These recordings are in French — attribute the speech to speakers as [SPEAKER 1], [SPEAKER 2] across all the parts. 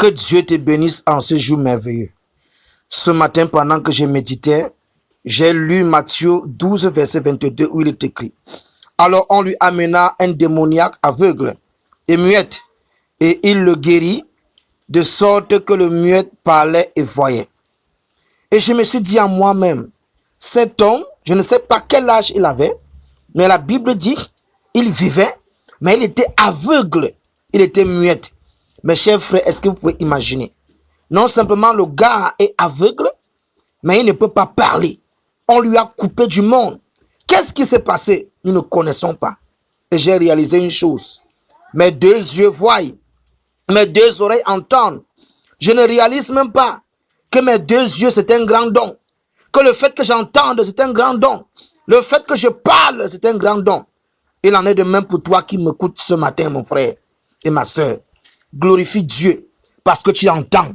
[SPEAKER 1] Que Dieu te bénisse en ce jour merveilleux. Ce matin, pendant que je méditais, j'ai lu Matthieu 12, verset 22, où il est écrit: alors on lui amena un démoniaque aveugle et muette, et il le guérit, de sorte que le muette parlait et voyait. Et je me suis dit à moi-même, cet homme, je ne sais pas quel âge il avait, mais la Bible dit, il vivait, mais il était aveugle, il était muette. Mes chers frères, est-ce que vous pouvez imaginer? Non simplement le gars est aveugle, mais il ne peut pas parler. On lui a coupé du monde. Qu'est-ce qui s'est passé? Nous ne connaissons pas. Et j'ai réalisé une chose. Mes deux yeux voient, mes deux oreilles entendent. Je ne réalise même pas que mes deux yeux, c'est un grand don. Que le fait que j'entende, c'est un grand don. Le fait que je parle, c'est un grand don. Il en est de même pour toi qui m'écoutes ce matin, mon frère et ma soeur. Glorifie Dieu parce que tu entends,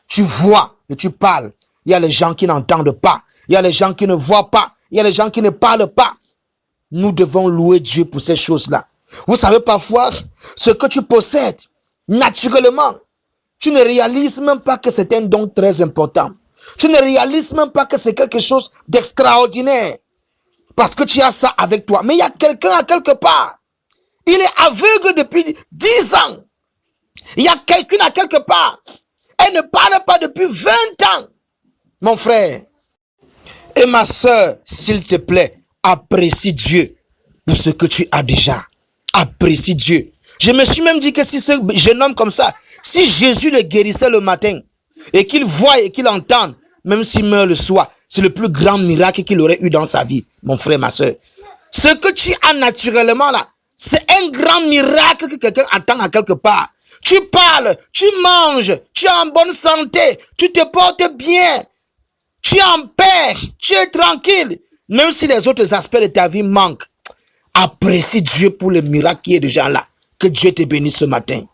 [SPEAKER 1] tu vois et tu parles. Il y a les gens qui n'entendent pas. Il y a les gens qui ne voient pas. Il y a les gens qui ne parlent pas. Nous devons louer Dieu pour ces choses-là. Vous savez parfois, ce que tu possèdes, naturellement, tu ne réalises même pas que c'est un don très important. Tu ne réalises même pas que c'est quelque chose d'extraordinaire. Parce que tu as ça avec toi. Mais il y a quelqu'un à quelque part. Il est aveugle depuis 10 ans. Il y a quelqu'un à quelque part. Elle ne parle pas depuis 20 ans. Mon frère et ma soeur, s'il te plaît, apprécie Dieu pour ce que tu as déjà. Apprécie Dieu. Je me suis même dit que si ce jeune homme comme ça, si Jésus le guérissait le matin et qu'il voit et qu'il entende, même s'il meurt le soir, c'est le plus grand miracle qu'il aurait eu dans sa vie, mon frère, ma soeur. Ce que tu as naturellement là, c'est un grand miracle que quelqu'un attend à quelque part. Tu parles, tu manges, tu es en bonne santé, tu te portes bien, tu es en paix, tu es tranquille. Même si les autres aspects de ta vie manquent, apprécie Dieu pour le miracle qui est déjà là. Que Dieu te bénisse ce matin.